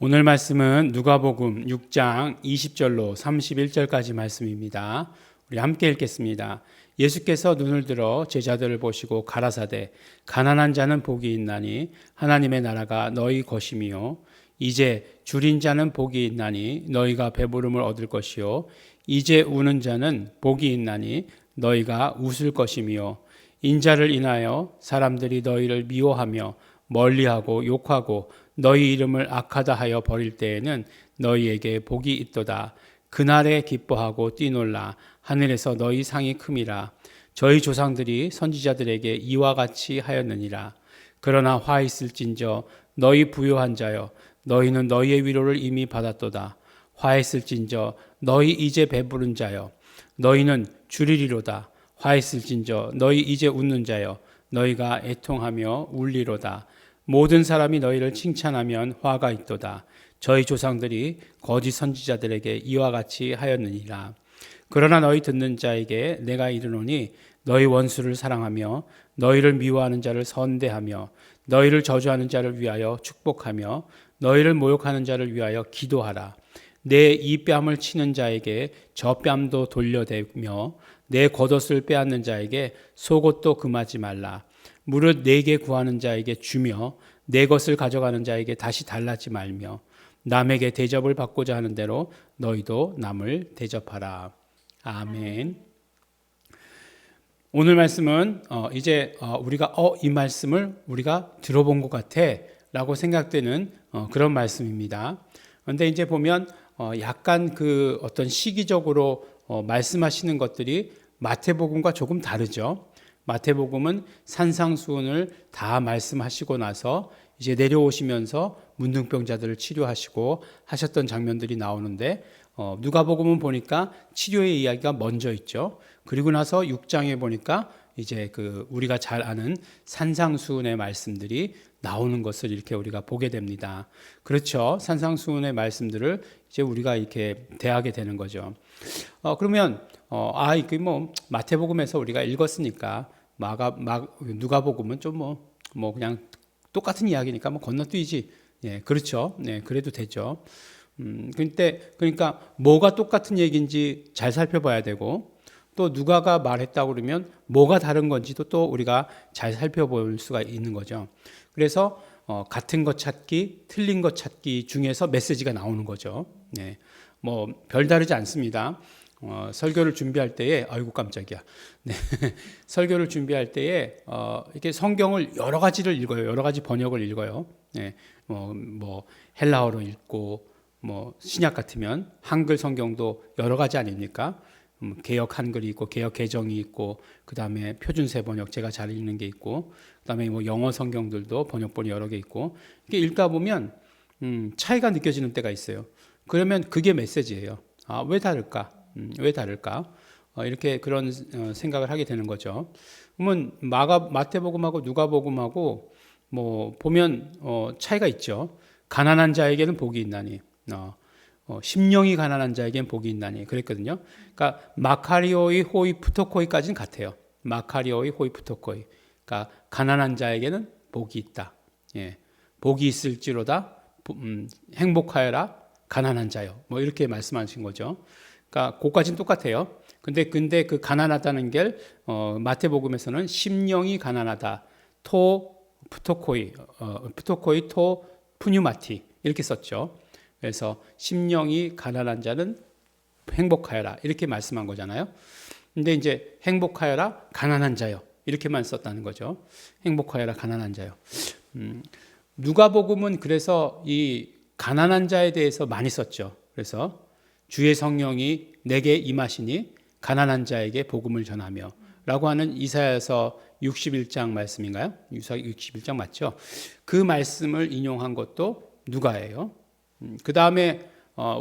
오늘 말씀은 누가복음 6장 20절로 31절까지 말씀입니다. 우리 함께 읽겠습니다. 예수께서 눈을 들어 제자들을 보시고 가라사대 가난한 자는 복이 있나니 하나님의 나라가 너희 것이며 이제 줄인 자는 복이 있나니 너희가 배부름을 얻을 것이요 이제 우는 자는 복이 있나니 너희가 웃을 것이며 인자를 인하여 사람들이 너희를 미워하며 멀리하고 욕하고 너희 이름을 악하다 하여 버릴 때에는 너희에게 복이 있도다. 그날에 기뻐하고 뛰놀라. 하늘에서 너희 상이 큼이라. 저희 조상들이 선지자들에게 이와 같이 하였느니라. 그러나 화 있을진저 너희 부요한 자여 너희는 너희의 위로를 이미 받았도다. 화 있을진저 너희 이제 배부른 자여 너희는 주리리로다. 화 있을진저 너희 이제 웃는 자여 너희가 애통하며 울리로다. 모든 사람이 너희를 칭찬하면 화가 있도다. 저희 조상들이 거짓 선지자들에게 이와 같이 하였느니라. 그러나 너희 듣는 자에게 내가 이르노니 너희 원수를 사랑하며 너희를 미워하는 자를 선대하며 너희를 저주하는 자를 위하여 축복하며 너희를 모욕하는 자를 위하여 기도하라. 내 이 뺨을 치는 자에게 저 뺨도 돌려대며 내 겉옷을 빼앗는 자에게 속옷도 금하지 말라. 무릇 내게 구하는 자에게 주며 내 것을 가져가는 자에게 다시 달라지 말며 남에게 대접을 받고자 하는 대로 너희도 남을 대접하라. 아멘. 오늘 말씀은 이제 우리가 이 말씀을 우리가 들어본 것 같아라고 생각되는 그런 말씀입니다. 그런데 이제 보면 약간 그 어떤 시기적으로 말씀하시는 것들이 마태복음과 조금 다르죠. 마태복음은 산상수훈을 다 말씀하시고 나서 이제 내려오시면서 문둥병자들을 치료하시고 하셨던 장면들이 나오는데 누가복음은 보니까 치료의 이야기가 먼저 있죠. 그리고 나서 6장에 보니까 이제 그 우리가 잘 아는 산상수훈의 말씀들이 나오는 것을 이렇게 우리가 보게 됩니다. 그렇죠. 산상수훈의 말씀들을 이제 우리가 이렇게 대하게 되는 거죠. 그러면 이게 뭐 마태복음에서 우리가 읽었으니까 누가복음은 좀 뭐 그냥 똑같은 이야기니까 뭐 건너뛰지. 예, 그렇죠. 네, 그래도 되죠. 그러니까 뭐가 똑같은 얘기인지 잘 살펴봐야 되고 또 누가가 말했다고 그러면 뭐가 다른 건지도 또 우리가 잘 살펴볼 수가 있는 거죠. 그래서 같은 것 찾기, 틀린 것 찾기 중에서 메시지가 나오는 거죠. 네, 뭐 별다르지 않습니다. 설교를 준비할 때에 아이고 깜짝이야. 네. 설교를 준비할 때에 이렇게 성경을 여러 가지를 읽어요. 여러 가지 번역을 읽어요. 네. 뭐 헬라어로 읽고 뭐 신약 같으면 한글 성경도 여러 가지 아닙니까? 개역 한글이 있고 개역 개정이 있고 그다음에 표준세 번역 제가 잘 읽는 게 있고 그다음에 뭐 영어 성경들도 번역본이 여러 개 있고 이게 읽다 보면 차이가 느껴지는 때가 있어요. 그러면 그게 메시지예요. 왜 다를까? 왜 다를까? 이렇게 그런 생각을 하게 되는 거죠. 그러면 마태복음하고 누가복음하고 뭐 보면 차이가 있죠. 가난한 자에게는 복이 있나니, 심령이 가난한 자에게는 복이 있나니 그랬거든요. 그러니까 마카리오이 호이 푸토코이까지는 같아요. 마카리오이 호이 푸토코이. 그러니까 가난한 자에게는 복이 있다. 예, 복이 있을지로다. 행복하여라 가난한 자요. 뭐 이렇게 말씀하신 거죠. 그러니까 그까지는 똑같아요. 근데 그 가난하다는 게 마태복음에서는 심령이 가난하다. 푸토코이 토 푸뉴마티 이렇게 썼죠. 그래서 심령이 가난한 자는 행복하여라 이렇게 말씀한 거잖아요. 근데 이제 행복하여라 가난한 자요 이렇게만 썼다는 거죠. 행복하여라 가난한 자요. 누가복음은 그래서 이 가난한 자에 대해서 많이 썼죠. 그래서 주의 성령이 내게 임하시니 가난한 자에게 복음을 전하며 라고 하는 이사야서 61장 말씀인가요? 61장 맞죠? 그 말씀을 인용한 것도 누가예요. 그 다음에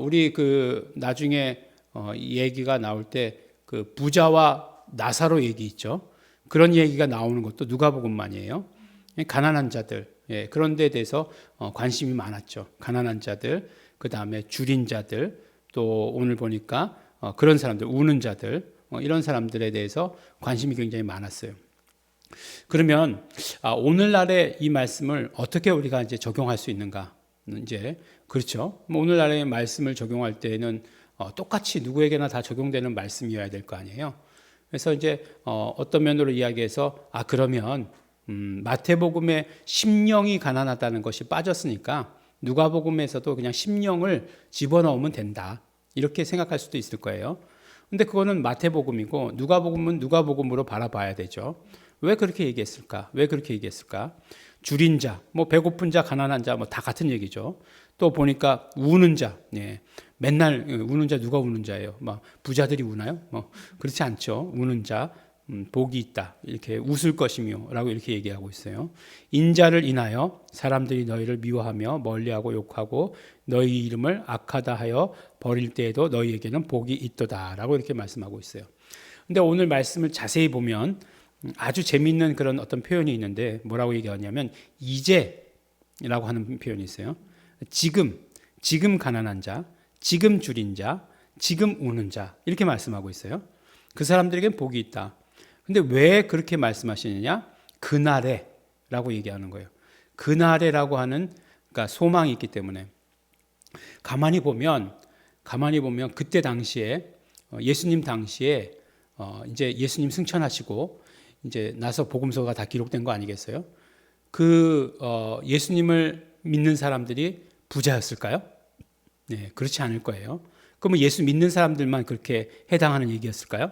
우리 그 나중에 얘기가 나올 때 그 부자와 나사로 얘기 있죠. 그런 얘기가 나오는 것도 누가복음만이에요. 가난한 자들 그런 데에 대해서 관심이 많았죠. 가난한 자들, 그 다음에 줄인 자들, 또 오늘 보니까 그런 사람들, 우는 자들 이런 사람들에 대해서 관심이 굉장히 많았어요. 그러면 오늘날의 이 말씀을 어떻게 우리가 이제 적용할 수 있는가? 이제 그렇죠. 뭐 오늘날의 말씀을 적용할 때는 똑같이 누구에게나 다 적용되는 말씀이어야 될 거 아니에요. 그래서 이제 어떤 면으로 이야기해서 그러면 마태복음에 심령이 가난하다는 것이 빠졌으니까 누가복음에서도 그냥 심령을 집어넣으면 된다. 이렇게 생각할 수도 있을 거예요. 근데 그거는 마태복음이고 누가복음은 누가복음으로 바라봐야 되죠. 왜 그렇게 얘기했을까? 왜 그렇게 얘기했을까? 줄인 자, 뭐 배고픈 자, 가난한 자, 뭐 다 같은 얘기죠. 또 보니까 우는 자, 맨날 우는 자 누가 우는 자예요? 막 부자들이 우나요? 뭐 그렇지 않죠. 우는 자, 복이 있다. 이렇게 웃을 것이며라고 이렇게 얘기하고 있어요. 인자를 인하여 사람들이 너희를 미워하며 멀리하고 욕하고 너희 이름을 악하다 하여 버릴 때에도 너희에게는 복이 있도다라고 이렇게 말씀하고 있어요. 근데 오늘 말씀을 자세히 보면 아주 재미있는 그런 어떤 표현이 있는데 뭐라고 얘기하냐면 이제라고 하는 표현이 있어요. 지금 가난한 자, 지금 줄인 자, 지금 우는 자 이렇게 말씀하고 있어요. 그 사람들에겐 복이 있다. 근데 왜 그렇게 말씀하시느냐? 그날에라고 얘기하는 거예요. 그날에라고 하는 그러니까 소망이 있기 때문에 가만히 보면 그때 당시에 예수님 당시에 이제 예수님 승천하시고 이제 나서 복음서가 다 기록된 거 아니겠어요? 예수님을 믿는 사람들이 부자였을까요? 네, 그렇지 않을 거예요. 그러면 예수 믿는 사람들만 그렇게 해당하는 얘기였을까요?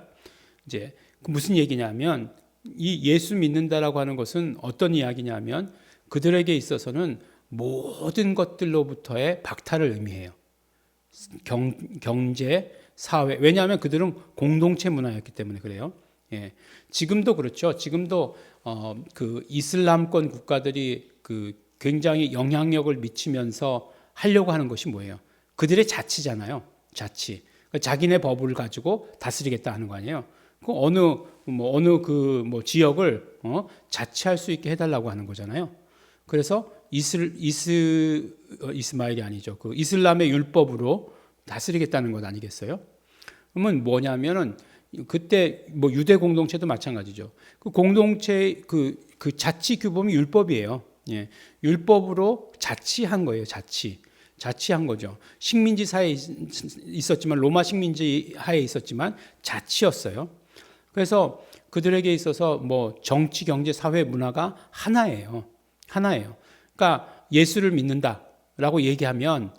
이제 무슨 얘기냐면 이 예수 믿는다라고 하는 것은 어떤 이야기냐면 그들에게 있어서는 모든 것들로부터의 박탈을 의미해요. 경제, 사회. 왜냐하면 그들은 공동체 문화였기 때문에 그래요. 예. 지금도 그렇죠. 지금도 그 이슬람권 국가들이 그 굉장히 영향력을 미치면서 하려고 하는 것이 뭐예요? 그들의 자치잖아요. 자치. 자기네 법을 가지고 다스리겠다 하는 거 아니에요. 그 어느 지역을 자치할 수 있게 해달라고 하는 거잖아요. 그래서 이스마일이 아니죠. 그 이슬람의 율법으로 다스리겠다는 것 아니겠어요? 그러면 뭐냐면은 그때 뭐 유대 공동체도 마찬가지죠. 그 공동체 그 자치 규범이 율법이에요. 예. 율법으로 자치한 거예요. 자치한 거죠. 식민지 사회에 있었지만 로마 식민지 하에 있었지만 자치였어요. 그래서 그들에게 있어서 뭐 정치, 경제, 사회, 문화가 하나예요. 그러니까 예수를 믿는다라고 얘기하면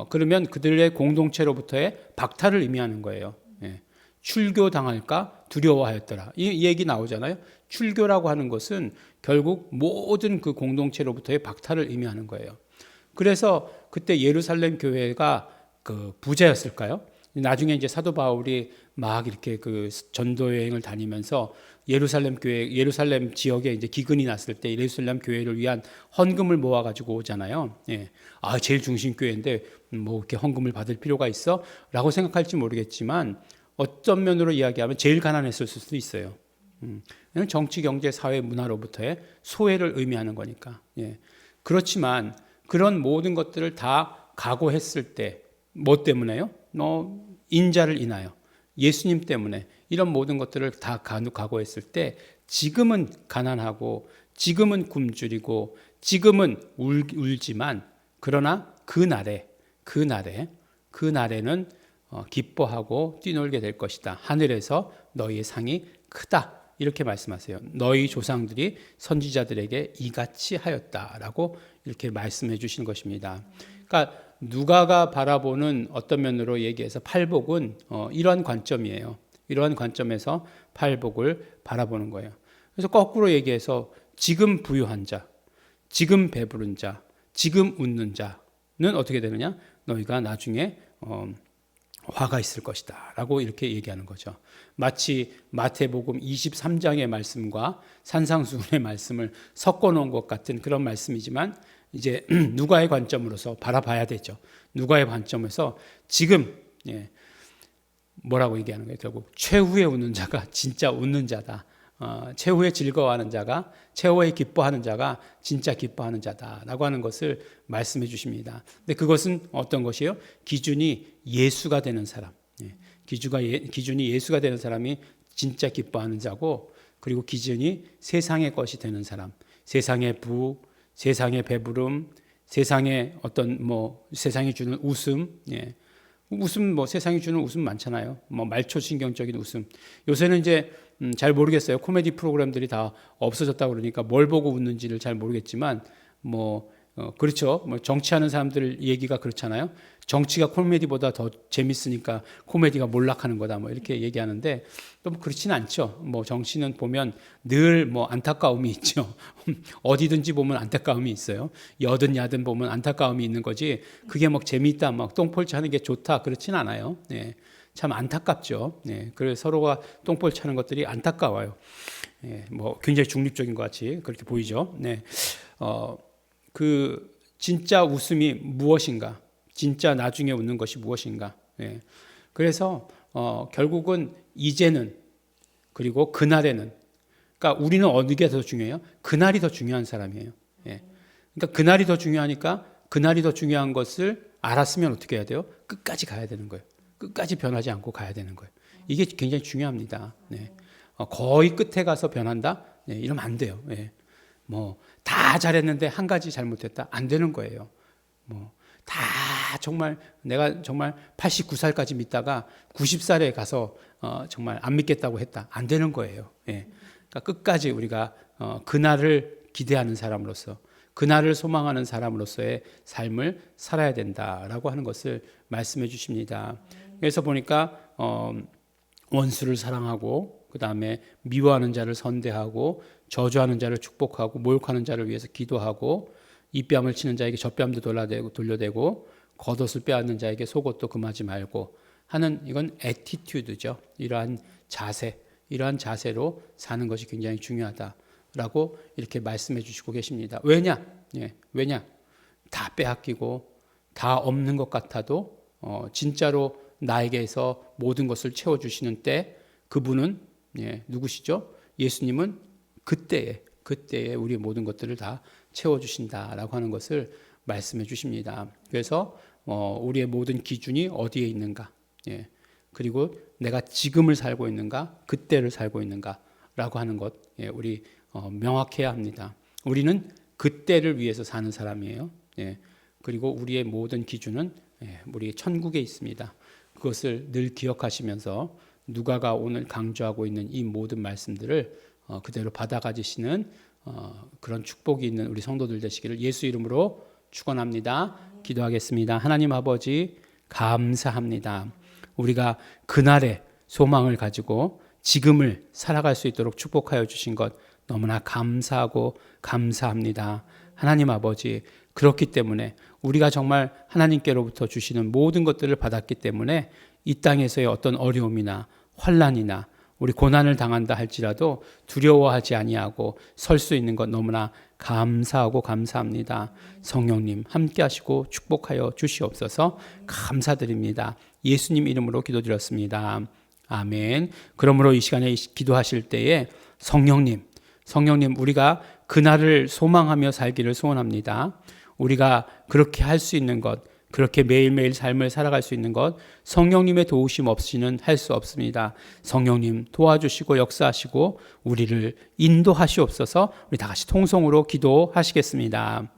그러면 그들의 공동체로부터의 박탈을 의미하는 거예요. 예. 출교당할까 두려워하였더라. 이 얘기 나오잖아요. 출교라고 하는 것은 결국 모든 그 공동체로부터의 박탈을 의미하는 거예요. 그래서 그때 예루살렘 교회가 그 부자였을까요? 나중에 이제 사도 바울이 막 이렇게 그 전도 여행을 다니면서 예루살렘 지역에 이제 기근이 났을 때 예루살렘 교회를 위한 헌금을 모아가지고 오잖아요. 예. 제일 중심 교회인데 뭐 이렇게 헌금을 받을 필요가 있어? 라고 생각할지 모르겠지만 어떤 면으로 이야기하면 제일 가난했을 수도 있어요. 정치, 경제, 사회, 문화로부터의 소외를 의미하는 거니까. 예. 그렇지만 그런 모든 것들을 다 각오했을 때 뭐 때문에요? 인자를 인하여 예수님 때문에 이런 모든 것들을 다 각오했을 때 지금은 가난하고 지금은 굶주리고 지금은 울지만 그러나 그날에는 기뻐하고 뛰놀게 될 것이다. 하늘에서 너희의 상이 크다. 이렇게 말씀하세요. 너희 조상들이 선지자들에게 이같이 하였다라고 이렇게 말씀해 주시는 것입니다. 그러니까 누가가 바라보는 어떤 면으로 얘기해서 팔복은 이러한 관점이에요. 이러한 관점에서 팔복을 바라보는 거예요. 그래서 거꾸로 얘기해서 지금 부유한 자, 지금 배부른 자, 지금 웃는 자는 어떻게 되느냐? 너희가 나중에 화가 있을 것이다 라고 이렇게 얘기하는 거죠. 마치 마태복음 23장의 말씀과 산상수훈의 말씀을 섞어놓은 것 같은 그런 말씀이지만 이제 누가의 관점으로서 바라봐야 되죠. 누가의 관점에서 지금 뭐라고 얘기하는 거예요? 결국 최후에 웃는 자가 진짜 웃는 자다. 최후에 즐거워하는 자가, 최후에 기뻐하는 자가 진짜 기뻐하는 자다라고 하는 것을 말씀해 주십니다. 근데 그것은 어떤 것이에요? 기준이 예수가 되는 사람. 기준이 예수가 되는 사람이 진짜 기뻐하는 자고, 그리고 기준이 세상의 것이 되는 사람, 세상의 부, 세상의 배부름, 세상에 어떤 세상이 주는 웃음, 예. 웃음 세상이 주는 웃음 많잖아요. 말초신경적인 웃음. 요새는 이제 잘 모르겠어요. 코미디 프로그램들이 다 없어졌다고 그러니까 뭘 보고 웃는지를 잘 모르겠지만 그렇죠. 정치하는 사람들 얘기가 그렇잖아요. 정치가 코미디보다 더 재밌으니까 코미디가 몰락하는 거다. 이렇게 얘기하는데 또 그렇지는 않죠. 정치는 보면 늘 안타까움이 있죠. 어디든지 보면 안타까움이 있어요. 여든 야든 보면 안타까움이 있는 거지. 그게 재미있다, 똥폴치 하는 게 좋다 그렇지는 않아요. 네. 참 안타깝죠. 네. 그래서 서로가 똥폴치 하는 것들이 안타까워요. 네. 굉장히 중립적인 것 같이 그렇게 보이죠. 네. 그 진짜 웃음이 무엇인가? 진짜 나중에 웃는 것이 무엇인가? 예. 그래서 결국은 이제는 그리고 그날에는 그러니까 우리는 어느 게 더 중요해요? 그날이 더 중요한 사람이에요. 예. 그러니까 그날이 더 중요하니까 그날이 더 중요한 것을 알았으면 어떻게 해야 돼요? 끝까지 가야 되는 거예요. 끝까지 변하지 않고 가야 되는 거예요. 이게 굉장히 중요합니다. 네. 거의 끝에 가서 변한다? 네, 이러면 안 돼요. 예. 다 잘했는데 한 가지 잘못했다? 안 되는 거예요. 다 정말 내가 정말 89살까지 믿다가 90살에 가서 정말 안 믿겠다고 했다. 안 되는 거예요. 예. 그러니까 끝까지 우리가 그날을 기대하는 사람으로서 그날을 소망하는 사람으로서의 삶을 살아야 된다라고 하는 것을 말씀해 주십니다. 그래서 보니까 원수를 사랑하고 그 다음에 미워하는 자를 선대하고 저주하는 자를 축복하고 모욕하는 자를 위해서 기도하고 입뺨을 치는 자에게 젖뺨도 돌려대고 겉옷을 빼앗는 자에게 속옷도 금하지 말고 하는 이건 애티튜드죠. 이러한 자세, 이러한 자세로 사는 것이 굉장히 중요하다라고 이렇게 말씀해 주시고 계십니다. 왜냐? 예, 왜냐? 다 빼앗기고 다 없는 것 같아도 진짜로 나에게서 모든 것을 채워주시는 때 그분은 누구시죠? 예수님은 그때에 우리의 모든 것들을 다 채워주신다라고 하는 것을 말씀해 주십니다. 그래서 우리의 모든 기준이 어디에 있는가, 그리고 내가 지금을 살고 있는가, 그때를 살고 있는가라고 하는 것, 우리 명확해야 합니다. 우리는 그때를 위해서 사는 사람이에요. 그리고 우리의 모든 기준은 우리 천국에 있습니다. 그것을 늘 기억하시면서 누가가 오늘 강조하고 있는 이 모든 말씀들을 그대로 받아가지시는 그런 축복이 있는 우리 성도들 되시기를 예수 이름으로 축원합니다. 기도하겠습니다. 하나님 아버지 감사합니다. 우리가 그날의 소망을 가지고 지금을 살아갈 수 있도록 축복하여 주신 것 너무나 감사하고 감사합니다. 하나님 아버지 그렇기 때문에 우리가 정말 하나님께로부터 주시는 모든 것들을 받았기 때문에 이 땅에서의 어떤 어려움이나 환난이나 우리 고난을 당한다 할지라도 두려워하지 아니하고 설 수 있는 것 너무나 감사하고 감사합니다. 성령님 함께 하시고 축복하여 주시옵소서. 감사드립니다. 예수님 이름으로 기도드렸습니다. 아멘. 그러므로 이 시간에 기도하실 때에 성령님 우리가 그날을 소망하며 살기를 소원합니다. 우리가 그렇게 할 수 있는 것, 그렇게 매일매일 삶을 살아갈 수 있는 것 성령님의 도우심 없이는 할 수 없습니다. 성령님 도와주시고 역사하시고 우리를 인도하시옵소서. 우리 다 같이 통성으로 기도하시겠습니다.